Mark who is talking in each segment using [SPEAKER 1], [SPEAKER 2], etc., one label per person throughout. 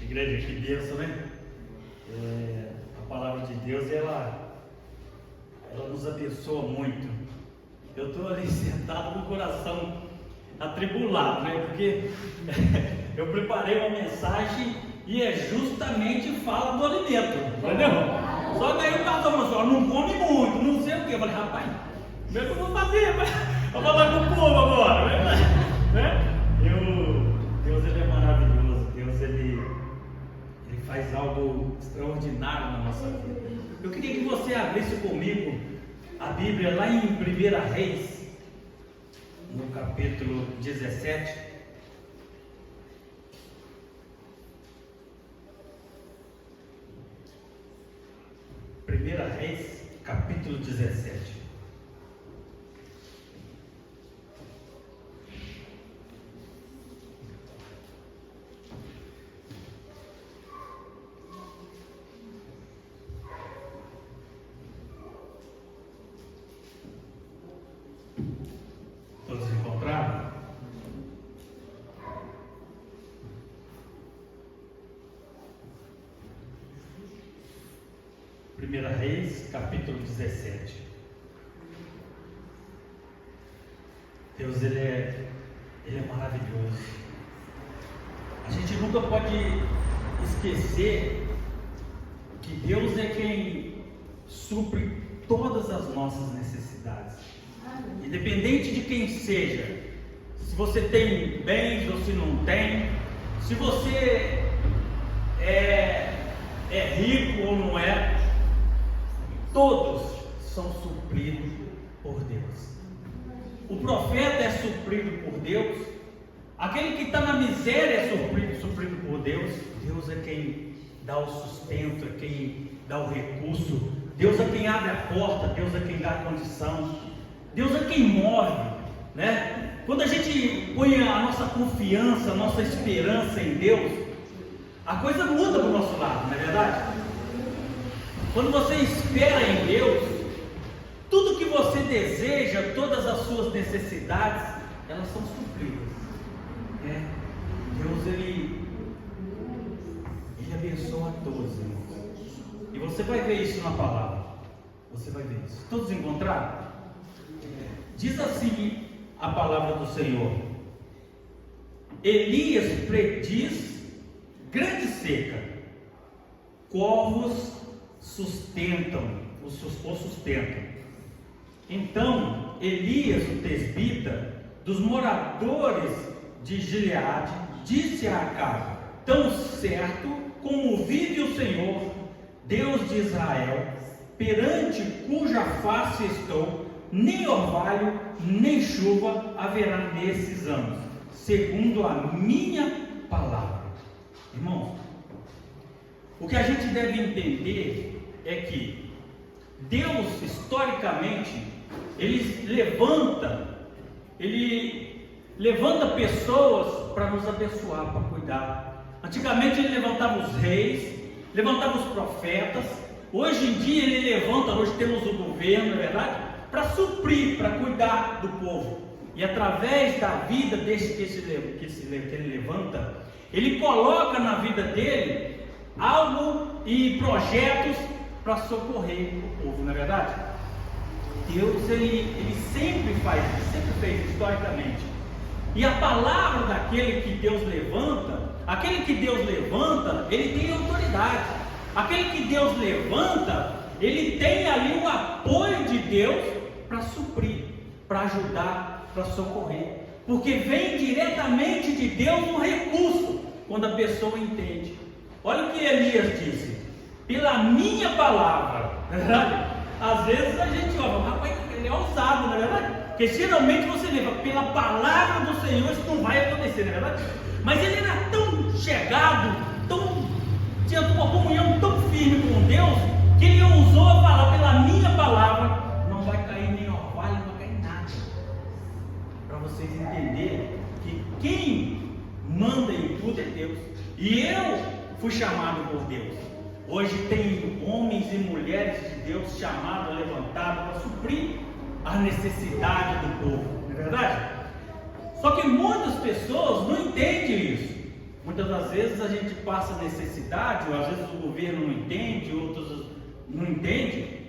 [SPEAKER 1] Igreja, que bênção, né? A palavra de Deus, ela nos abençoa muito. Eu estou ali sentado com o coração atribulado, né? Porque eu preparei uma mensagem e é justamente fala do alimento, entendeu? Só que aí o pastor falou assim, não come muito, não sei o que. Eu falei, rapaz, como é que eu vou fazer? Vou falar com o povo agora, né? Deus, ele é maravilhoso. Deus, ele faz algo extraordinário na nossa vida. Eu queria que você abrisse comigo a Bíblia lá em 1 Reis, no capítulo 17. Primeira Reis, capítulo 17. Todos encontraram? Primeira Reis, capítulo 17. Deus, ele é maravilhoso. A gente nunca pode esquecer que Deus é quem supre todas as nossas necessidades, independente de quem seja. Se você tem bens ou se não tem, se você é rico ou não é, todos são supridos por Deus. O profeta é suprido por Deus, aquele que está na miséria é suprido por Deus. Deus é quem dá o sustento, é quem dá o recurso, Deus é quem abre a porta, Deus é quem dá a condição, Deus é quem move, né? Quando a gente põe a nossa confiança, a nossa esperança em Deus, a coisa muda do nosso lado, não é verdade? Quando você espera em Deus, tudo que você deseja, todas as suas necessidades, elas são supridas. Deus, ele abençoa a todos, irmãos. E você vai ver isso na palavra. Você vai ver isso. Todos encontraram? Diz assim a palavra do Senhor: Elias prediz grande seca, corvos o sustentam. Então Elias, o tesbita, dos moradores de Gileade, disse a Acabe: tão certo como vive o Senhor, Deus de Israel, perante cuja face estou, nem orvalho, nem chuva haverá nesses anos, segundo a minha palavra. Irmãos, o que a gente deve entender é que Deus, historicamente, Ele levanta pessoas para nos abençoar, para cuidar. Antigamente Ele levantava os reis, levantava os profetas. Hoje em dia hoje temos o governo, não é verdade? Para suprir, para cuidar do povo. E através da vida desse que ele levanta, Ele coloca na vida dele algo e projetos para socorrer o povo, não é verdade? Deus, ele sempre fez historicamente. E a palavra daquele que Deus levanta, ele tem autoridade. Aquele que Deus levanta, ele tem ali o apoio de Deus para suprir, para ajudar, para socorrer, porque vem diretamente de Deus um recurso, quando a pessoa entende. Olha o que Elias disse: pela minha palavra, não é verdade? Às vezes a gente olha, rapaz, ele é ousado, não é verdade? Porque geralmente você leva, pela palavra do Senhor isso não vai acontecer, não é verdade? Mas ele era tão chegado, tinha uma comunhão tão firme com Deus, que ele ousou falar: pela minha palavra não vai cair nem orvalho, não vai cair nada. Para vocês entenderem que quem manda em tudo é Deus. E eu fui chamado por Deus. Hoje tem homens e mulheres de Deus chamados, levantados para suprir a necessidade do povo, não é verdade? Só que muitas pessoas não entendem isso. Muitas das vezes a gente passa necessidade, ou às vezes o governo não entende, outros não entendem,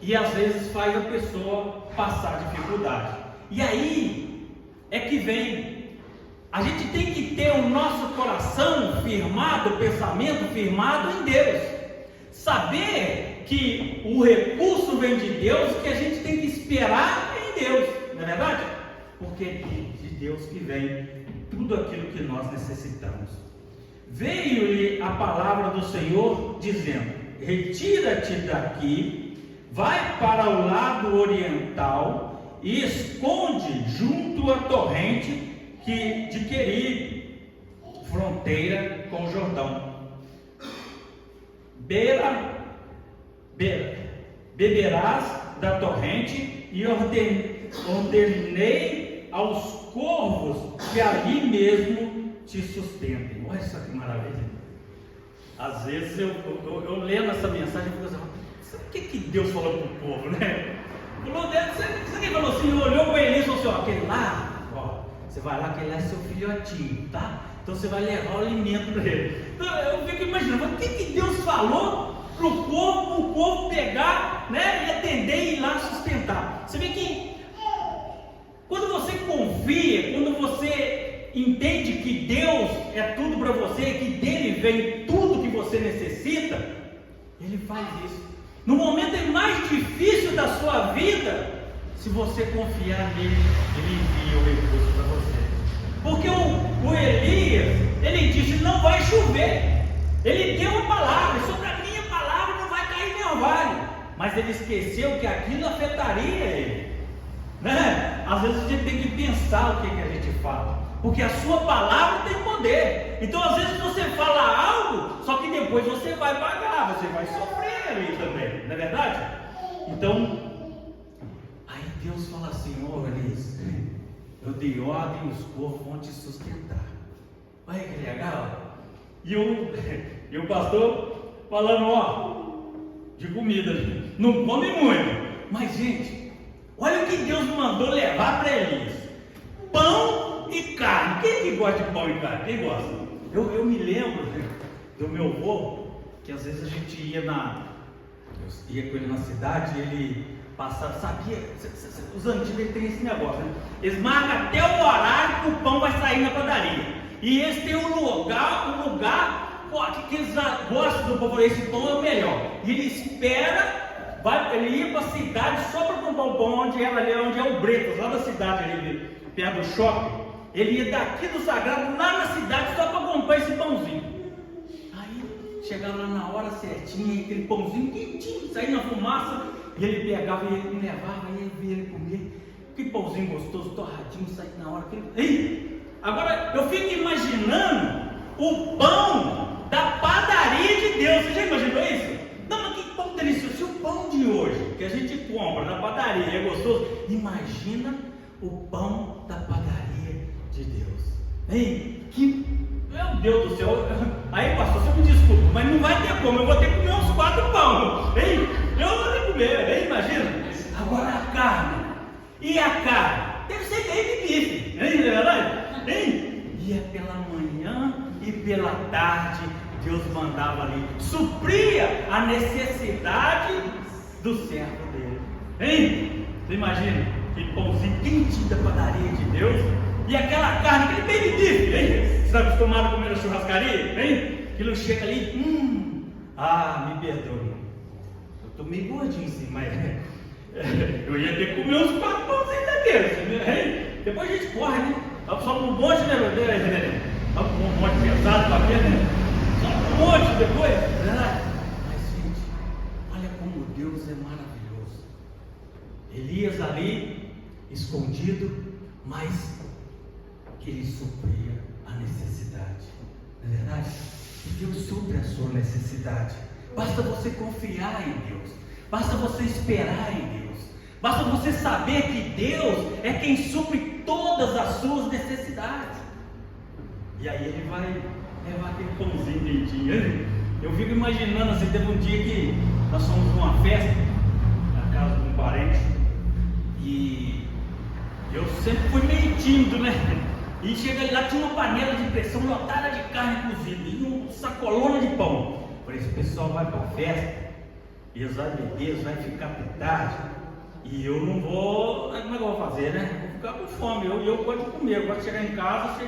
[SPEAKER 1] e às vezes faz a pessoa passar dificuldade. E aí é que vem, a gente tem que ter o nosso coração firmado, o pensamento firmado em Deus, saber que o recurso vem de Deus, que a gente tem que esperar em Deus, não é verdade? Porque é de Deus que vem tudo aquilo que nós necessitamos. Veio-lhe a palavra do Senhor dizendo: retira-te daqui, vai para o lado oriental e esconde junto à torrente de Querite, fronteira com o Jordão. Beberás da torrente, e ordenei aos corvos que ali mesmo te sustentem. Olha só que maravilha. Às vezes eu lendo essa mensagem, eu fico assim: sabe o que Deus falou para o povo, né? Você falou assim, olhou para ele e falou assim: ó, aquele lá, ó, você vai lá, aquele lá é seu filhotinho, tá? Então você vai levar o alimento para ele. Então eu fico imaginando, o que Deus falou para o povo pegar, né, e atender e ir lá sustentar? Você vê que quando você confia, quando você entende que Deus é tudo para você, que dele vem tudo que você necessita, ele faz isso. No momento mais difícil da sua vida, se você confiar nele, ele envia o recurso para você. Porque o Elias, ele disse: não vai chover. Ele deu uma palavra, sobre a minha palavra não vai cair nem orvalho. Mas ele esqueceu que aquilo afetaria ele, né? Às vezes a gente tem que pensar o que a gente fala, porque a sua palavra tem poder. Então às vezes você fala algo, só que depois você vai pagar, você vai sofrer ali também, não é verdade? Então, aí Deus fala assim: ó, Elias, eu dei ordem, os corvos vão te sustentar. Olha que legal. E o pastor falando, ó, de comida, gente. Não come muito, mas gente, olha o que Deus mandou levar para Elias: pão e carne. Quem que gosta de pão e carne? Quem gosta? Eu me lembro do meu avô, que às vezes a gente ia com ele na cidade, e ele passava, sabia, os antigos têm esse negócio, né? Eles marcam até o horário que o pão vai sair na padaria, e eles têm um lugar que eles gostam do povo, esse pão é o melhor, e ele espera, ele ia para a cidade só para comprar o pão, onde é o Bretas, lá da cidade, ali, perto do shopping. Ele ia daqui do Sagrado, lá na cidade, só para comprar esse pãozinho. Aí, chegava lá na hora certinha, aquele pãozinho quentinho, saía na fumaça, e ele pegava e ele me levava, e ele via ele comer. Que pãozinho gostoso, torradinho, saía na hora. Agora, eu fico imaginando o pão da padaria de Deus. Você já imaginou isso? Não, mas que pão delicioso. Se o pão de hoje, que a gente compra na padaria, é gostoso, imagina o pão da padaria de Deus. Meu Deus do céu. Aí, pastor, você me desculpa, mas não vai ter como. Eu vou ter que comer uns 4 pão. Eu vou ter que comer, imagina. Agora a carne. E a carne? Deve ser bem bife, não é verdade? Ia pela manhã e pela tarde, Deus mandava ali, supria a necessidade do servo dele. Você imagina? Aquele pãozinho quentinho da padaria de Deus, e aquela carne, aquele baby beef, você está acostumado a comer na churrascaria? Aquilo chega ali, me perdoe, eu estou meio gordinho sim, mas eu ia ter que comer uns 4 pãozinhos daqueles, depois a gente corre, né? Só um monte, né? Um monte pesado para ver, né? Só um monte depois, né? Mas gente, olha como Deus é maravilhoso. Elias ali, escondido, mas ele supria a necessidade, não é verdade? Deus supre a sua necessidade. Basta você confiar em Deus, basta você esperar em Deus, basta você saber que Deus é quem supre todas as suas necessidades. E aí ele vai levar aquele pãozinho quentinho. Eu fico imaginando assim, teve um dia que nós fomos numa festa na casa de um parente, e eu sempre fui meio tímido, né? E chega lá, tinha uma panela de pressão lotada de carne cozida e uma sacolona de pão. Falei, esse pessoal vai para a festa, e eles vão beber, eles vão ficar até tarde, e eu não vou, como é que eu vou fazer, né? Vou ficar com fome, eu gosto de comer, eu gosto de chegar em casa,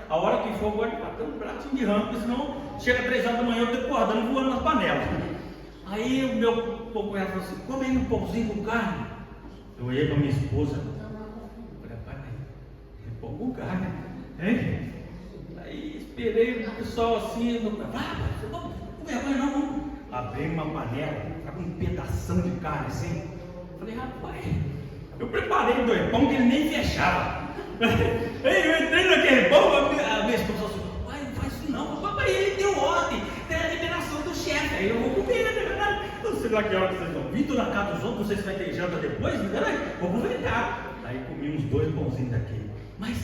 [SPEAKER 1] a hora que for, eu gosto de bater um pratinho de rango, porque senão chega 3 horas da manhã, eu estou acordando voando nas panelas. Aí o meu companheiro falou assim, come aí um pãozinho com carne. Eu olhei para minha esposa, falei, pai, pão com carne, hein? Aí esperei o pessoal assim, não vergonha não. Abri uma panela, com um pedação de carne assim. Falei, rapaz, eu preparei 2 pão que ele nem fechava. Eu entrei naquele pão, a minha esposa falou assim, pai, não faz isso não. Papai, ele deu ordem, tem a liberação do chefe, aí eu vou comer, né, verdade? Não sei lá que hora que vocês estão vindo na casa dos outros, não sei se vai ter janta depois, né? Vou aproveitar. Aí comi uns 2 pãozinhos daquele. Mas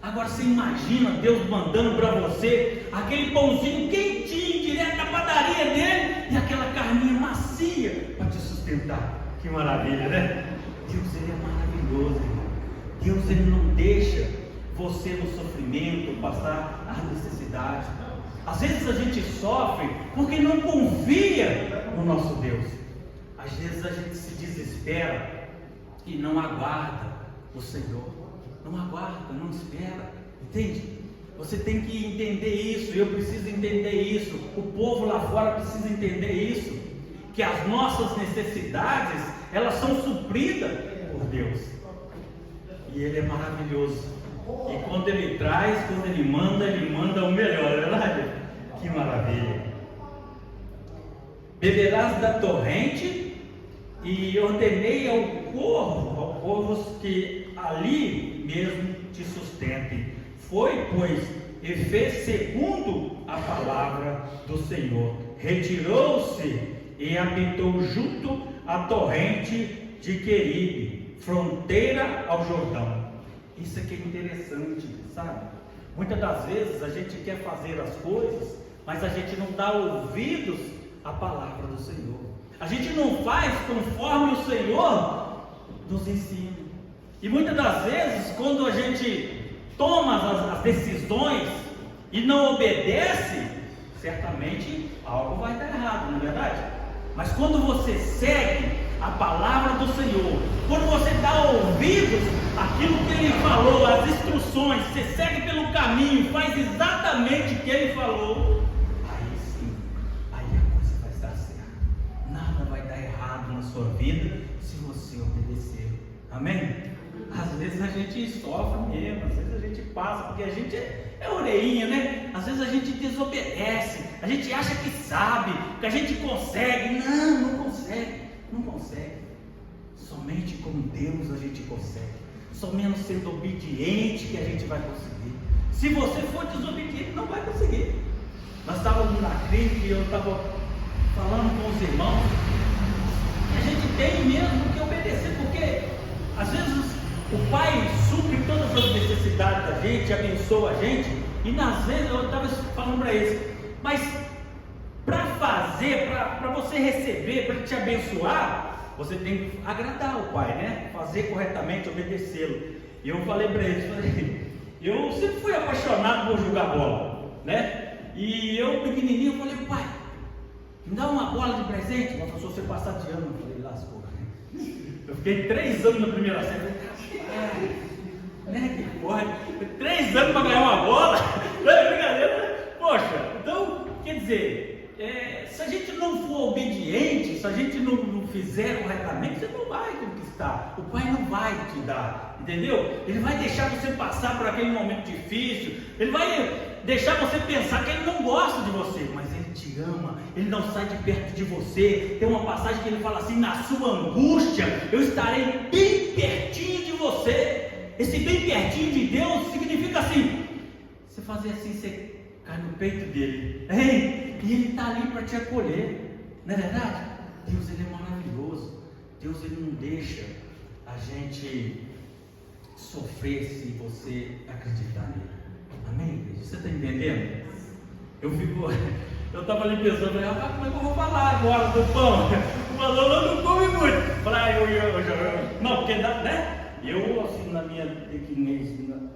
[SPEAKER 1] agora você imagina Deus mandando para você aquele pãozinho quentinho, direto da padaria dele, e aquela carninha macia para te sustentar. Que maravilha, né? Deus, ele é maravilhoso, irmão. Deus, ele não deixa você no sofrimento, passar as necessidades. Às vezes a gente sofre porque não confia no nosso Deus. Às vezes a gente se desespera e não aguarda o Senhor. Não aguarda, não espera, entende? Você tem que entender isso, eu preciso entender isso, o povo lá fora precisa entender isso, que as nossas necessidades, elas são supridas por Deus, e Ele é maravilhoso, e quando Ele traz, quando Ele manda o melhor, não é verdade? Que maravilha! Beberás da torrente, e ordenei ao povo que ali mesmo te sustentem. Foi, pois, e fez segundo a palavra do Senhor. Retirou-se e habitou junto à torrente de Queribe, fronteira ao Jordão. Isso aqui é interessante, sabe? Muitas das vezes a gente quer fazer as coisas, mas a gente não dá ouvidos à palavra do Senhor. A gente não faz conforme o Senhor nos ensina. E muitas das vezes, quando a gente toma as decisões e não obedece, certamente algo vai dar errado, não é verdade? Mas quando você segue a palavra do Senhor, quando você dá ouvidos àquilo que Ele falou, as instruções, você segue pelo caminho, faz exatamente o que Ele falou, aí sim, aí a coisa vai estar certa. Nada vai dar errado na sua vida se você obedecer. Amém? Às vezes a gente sofre mesmo, às vezes a gente passa, porque a gente é orelhinha, né? Às vezes a gente desobedece, a gente acha que sabe, que a gente consegue. Não consegue, não consegue. Somente com Deus a gente consegue. Somente sendo obediente que a gente vai conseguir. Se você for desobediente, não vai conseguir. Nós estávamos na clínica e eu estava falando com os irmãos, a gente tem mesmo que obedecer, porque às vezes o Pai supre todas as necessidades da gente, abençoa a gente, e às vezes eu estava falando para eles, mas para fazer, para você receber, para te abençoar, você tem que agradar o Pai, né? Fazer corretamente, obedecê-lo. E eu falei para eles, eu sempre fui apaixonado por jogar bola, né? E eu pequenininho, falei, pai, me dá uma bola de presente. Mas se você passar de ano, eu falei, lascou. Eu fiquei 3 anos na primeira série. Né, que pode? 3 anos para ganhar uma bola? Não é brincadeira? Poxa, então, quer dizer, se a gente não for obediente, se a gente não fizer corretamente, você não vai conquistar. O Pai não vai te dar, entendeu? Ele vai deixar você passar por aquele momento difícil, ele vai deixar você pensar que ele não gosta de você, mas ele te ama, ele não sai de perto de você. Tem uma passagem que ele fala assim: na sua angústia eu estarei bem pertinho de você. Esse bem pertinho de Deus significa assim, você fazer assim, você cai no peito dele, e ele está ali para te acolher, não é verdade? Deus, ele é maravilhoso. Deus, ele não deixa a gente sofrer se você acreditar nele. Amém, igreja? Você está entendendo? Eu estava ali pensando, rapaz, como é que eu vou falar agora do pão? O valor não come muito. Falei, não, porque, né? Eu, assim, na minha pequenez,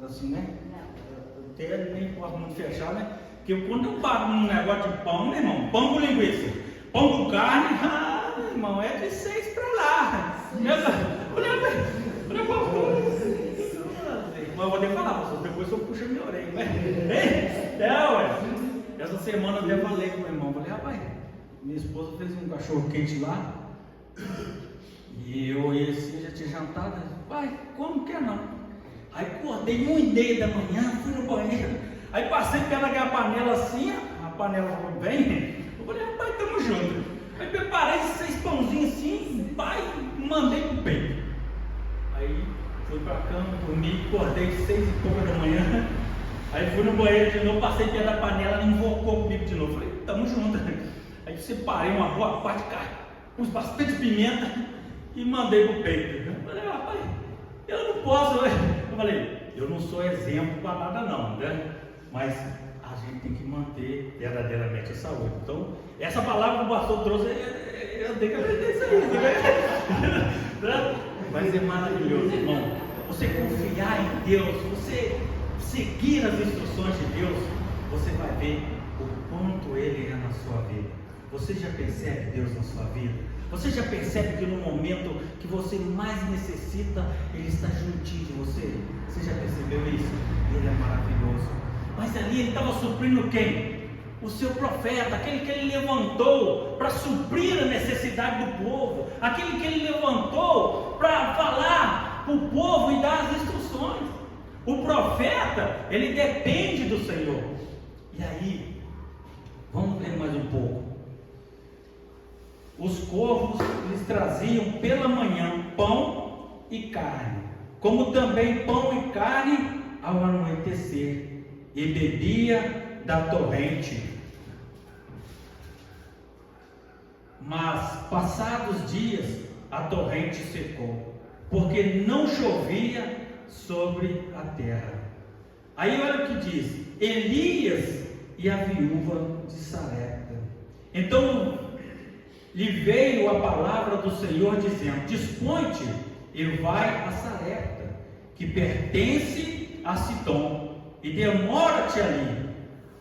[SPEAKER 1] assim, né? até nem posso muito fechar, né? Porque quando eu paro num negócio de pão, meu irmão, pão com linguiça, pão com carne, meu irmão, é de 6 para lá. Mas eu vou ter que falar, pastor, depois eu puxo minha orelha, né? Ué. Essa semana eu até falei com o meu irmão, falei, rapaz, minha esposa fez um cachorro quente lá, e eu e assim já tinha jantado, pai, como que é não? Aí acordei 1h30 da manhã, fui no banheiro, aí passei pelaquela panela assim, a panela foi bem, eu falei, rapaz, tamo junto. Aí preparei 6 pãozinhos assim, pai, mandei pro peito. Aí fui pra cama, dormi, acordei 6 e pouca da manhã. Aí fui no banheiro de novo, passei perto da panela, ela invocou comigo de novo. Falei, tamo junto. Aí separei uma boa parte de carne, pus bastante pimenta e mandei pro peito. Eu falei, rapaz, eu não posso. Eu falei, eu não sou exemplo para nada não, né? Mas a gente tem que manter verdadeiramente a saúde. Então, essa palavra que o pastor trouxe, eu tenho que aprender isso aí. Mas é maravilhoso, irmão. Você confiar em Deus, você seguir as instruções de Deus, você vai ver o quanto Ele é na sua vida. Você já percebe Deus na sua vida? Você já percebe que no momento que você mais necessita, Ele está juntinho de você? Você já percebeu isso? Ele é maravilhoso. Mas ali Ele estava suprindo quem? O seu profeta, aquele que Ele levantou para suprir a necessidade do povo, aquele que Ele levantou para falar para o povo e dar as instruções. O profeta, ele depende do Senhor. E aí, vamos ver mais um pouco. Os corvos lhes traziam pela manhã pão e carne, como também pão e carne ao anoitecer, e bebia da torrente. Mas passados dias a torrente secou, porque não chovia sobre a terra. Aí olha o que diz: Elias e a viúva de Sarepta. Então lhe veio a palavra do Senhor dizendo: dispõe-te e vai a Sarepta, que pertence a Sidom, e demora-te ali,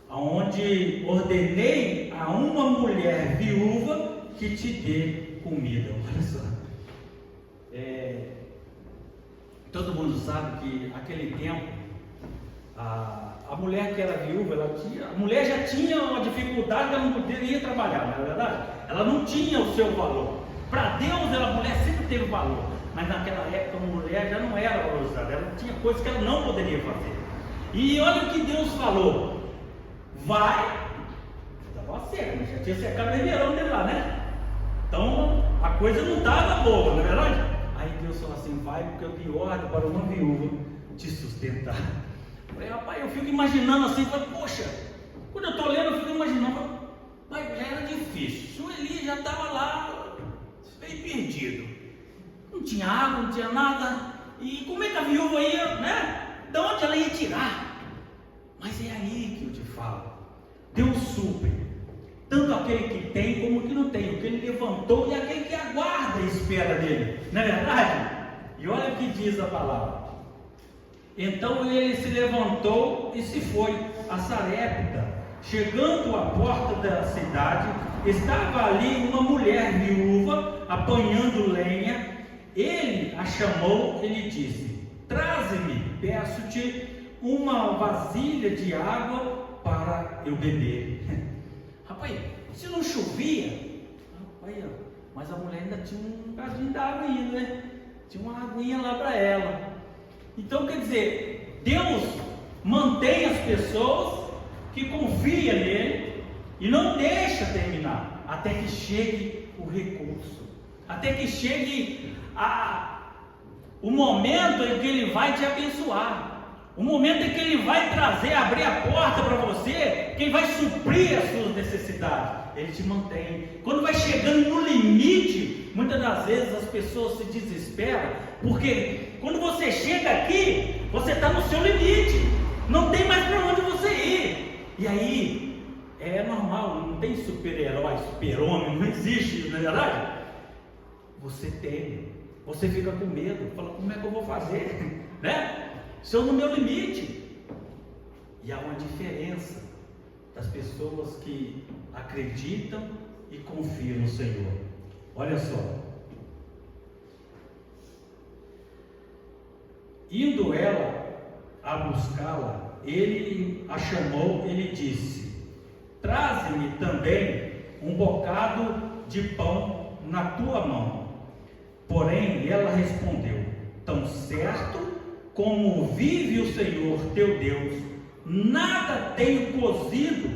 [SPEAKER 1] aonde ordenei a uma mulher viúva que te dê comida. Olha só. Todo mundo sabe que naquele tempo a mulher que era viúva, a mulher já tinha uma dificuldade que ela não poderia trabalhar, não é verdade? Ela não tinha o seu valor. Para Deus, a mulher sempre teve valor, mas naquela época a mulher já não era valorizada, ela tinha coisas que ela não poderia fazer. E olha o que Deus falou: vai, estava seca, mas já tinha secado o verão dele lá, né? Então a coisa não estava boa, não é verdade? Aí Deus falou assim: vai, porque eu dei ordem para uma viúva te sustentar. Eu falei, rapaz, eu fico imaginando assim, falei, poxa, quando eu estou lendo, eu fico imaginando, mas já era difícil. O Elias já estava lá, meio perdido. Não tinha água, não tinha nada. E como é que a viúva ia, né? De onde ela ia tirar? Mas é aí que eu te falo. Deus supre tanto aquele que tem como o que não tem, o que ele levantou e aquele que aguarda e espera dele, não é verdade? E olha o que diz a palavra. Então ele se levantou e se foi a Sarepta. Chegando à porta da cidade, estava ali uma mulher viúva apanhando lenha. Ele a chamou e lhe disse: traze-me, peço-te, uma vasilha de água para eu beber. Rapaz, se não chovia, rapaz, mas a mulher ainda tinha um bocadinho d'água ainda, né? Tinha uma aguinha lá para ela. Então quer dizer, Deus mantém as pessoas que confiam nele e não deixa terminar até que chegue o recurso, até que chegue o momento em que ele vai te abençoar. O momento em que Ele vai trazer, abrir a porta para você, que Ele vai suprir as suas necessidades, Ele te mantém. Quando vai chegando no limite, muitas das vezes as pessoas se desesperam, porque quando você chega aqui, você está no seu limite, não tem mais para onde você ir. E aí, é normal, não tem super-herói, super-homem, não existe, não é verdade? Você tem, você fica com medo, fala, como é que eu vou fazer, né? Estou no meu limite. E há uma diferença das pessoas que acreditam e confiam no Senhor. Olha só. Indo ela a buscá-la, ele a chamou, ele disse: traze-me também um bocado de pão na tua mão. Porém ela respondeu: tão certo como vive o Senhor teu Deus, nada tenho cozido,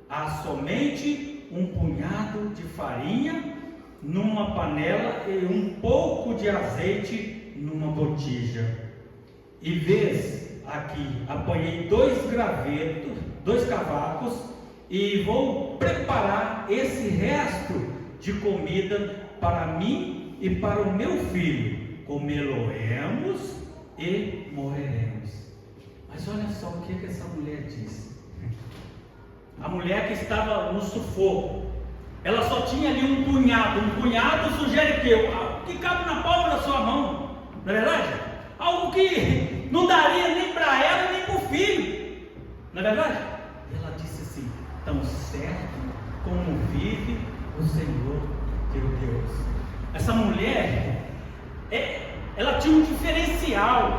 [SPEAKER 1] há somente um punhado de farinha numa panela e um pouco de azeite numa botija. E vês aqui, apanhei 2 gravetos, 2 cavacos, e vou preparar esse resto de comida para mim e para o meu filho. Comê-lo-emos e morreremos. Mas olha só o que essa mulher disse. A mulher que estava no sufoco, ela só tinha ali um punhado. Um punhado sugere que cabe na palma da sua mão, não é verdade? Algo que não daria nem para ela nem para o filho, não é verdade? Ela disse assim: tão certo como vive o Senhor teu Deus. Essa mulher, ela tinha um diferencial,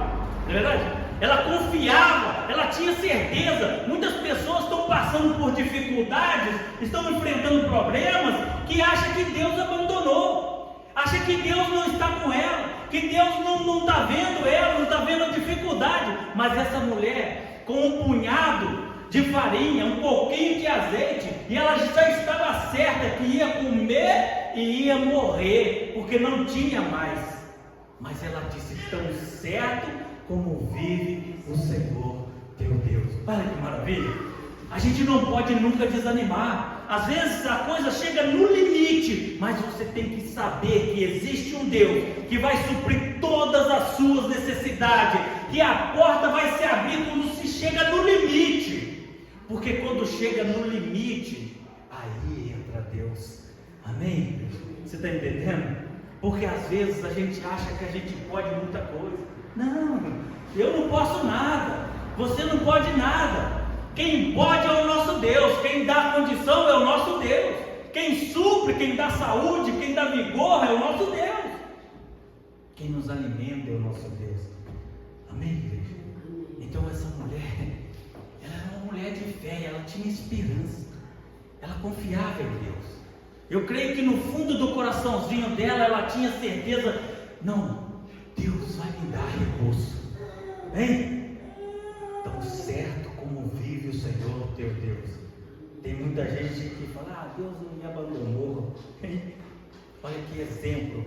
[SPEAKER 1] não é verdade? Ela confiava, ela tinha certeza. Muitas pessoas estão passando por dificuldades, estão enfrentando problemas, que acham que Deus abandonou, acham que Deus não está com ela, que Deus não está vendo ela, não está vendo a dificuldade. Mas essa mulher, com um punhado de farinha, um pouquinho de azeite, e ela já estava certa que ia comer e ia morrer, porque não tinha mais. Mas ela disse: tão certo como vive o Senhor teu Deus. Olha que maravilha! A gente não pode nunca desanimar. Às vezes a coisa chega no limite, mas você tem que saber que existe um Deus que vai suprir todas as suas necessidades, que a porta vai se abrir quando se chega no limite, porque quando chega no limite, aí entra Deus. Amém? Você está entendendo? Porque às vezes a gente acha que a gente pode muita coisa. Não, eu não posso nada, você não pode nada. Quem pode é o nosso Deus, quem dá condição é o nosso Deus, quem supre, quem dá saúde, quem dá vigor é o nosso Deus, quem nos alimenta é o nosso Deus. Amém, igreja? Então essa mulher, ela era uma mulher de fé, ela tinha esperança, ela confiava em Deus. Eu creio que no fundo do coraçãozinho dela, ela tinha certeza: não, Deus vai me dar recurso, hein? Tão certo como vive o Senhor teu Deus. Tem muita gente que fala: Deus não me abandonou. Olha que exemplo.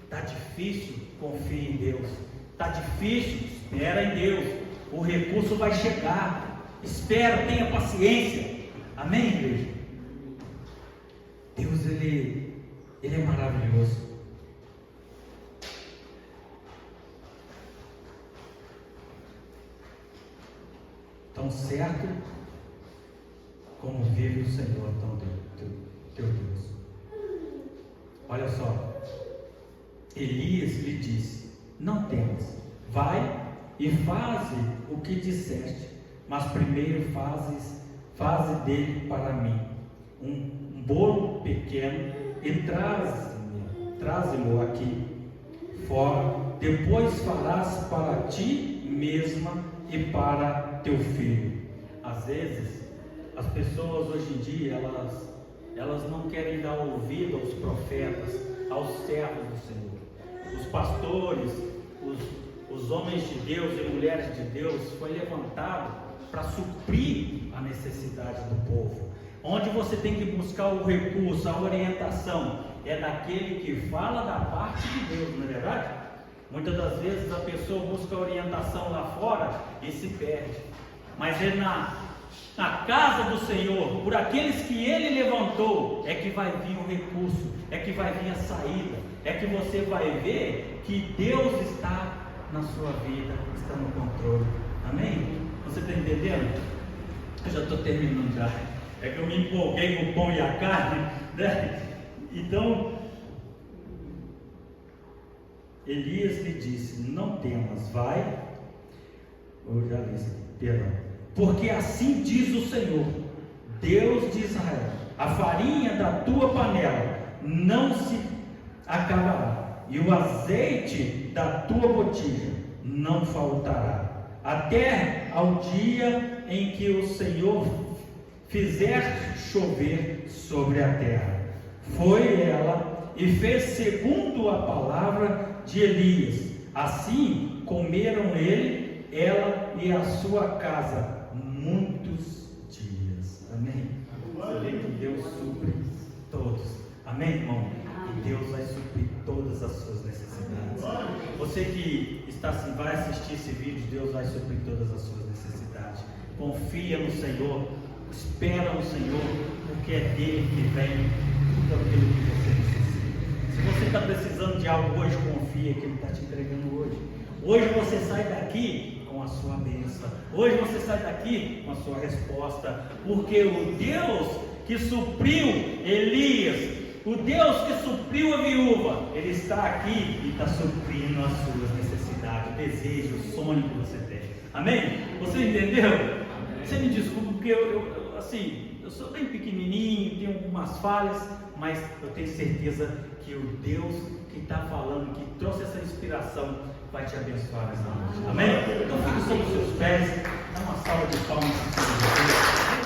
[SPEAKER 1] Está difícil? Confie em Deus. Está difícil? Espera em Deus. O recurso vai chegar. Espera, tenha paciência. Amém, igreja? Deus, Ele é maravilhoso. Tão certo como vive o Senhor teu Deus. Olha só, Elias lhe disse: não temas, vai e faze o que disseste, mas primeiro faze dele para mim um bolo pequeno e traze-mo aqui fora, depois farás para ti mesma e para teu filho. Às vezes as pessoas hoje em dia elas não querem dar ouvido aos profetas, aos servos do Senhor. Os pastores, os homens de Deus e mulheres de Deus foi levantado para suprir a necessidade do povo. Onde você tem que buscar o recurso, a orientação, é daquele que fala da parte de Deus, não é verdade? Muitas das vezes a pessoa busca orientação lá fora e se perde. Mas é na casa do Senhor, por aqueles que Ele levantou, é que vai vir o recurso, é que vai vir a saída, é que você vai ver que Deus está na sua vida, está no controle. Amém? Você está entendendo? Eu já estou terminando já. É que eu me empolguei com o pão e a carne, né? Então, Elias lhe disse: não temas, vai. Eu já li isso aqui, perdão. porque assim diz o Senhor, Deus de Israel: a farinha da tua panela não se acabará, e o azeite da tua botija não faltará, até ao dia em que o Senhor fizer chover sobre a terra. Foi ela e fez segundo a palavra de Elias. Assim comeram ele, ela e a sua casa muitos dias. Amém? Você vê que Deus supre todos. Amém, irmão? E Deus vai suprir todas as suas necessidades. Você que está assim, vai assistir esse vídeo, Deus vai suprir todas as suas necessidades. Confia no Senhor, espera no Senhor, porque é dele que vem tudo aquilo que você necessita. Se você está precisando de algo hoje, confia que Ele está te entregando hoje. Hoje você sai daqui com a sua bênção. Hoje você sai daqui com a sua resposta, porque o Deus que supriu Elias, o Deus que supriu a viúva, Ele está aqui e está suprindo as suas necessidades, o desejo, o sonho que você tem. Amém? Você entendeu? Amém. Você me desculpa, porque eu sou bem pequenininho, tenho algumas falhas, mas eu tenho certeza que o Deus que está falando, que trouxe essa inspiração, vai te abençoar nessa noite. Amém? Então fique sobre os seus pés, dá uma salva de palmas para você.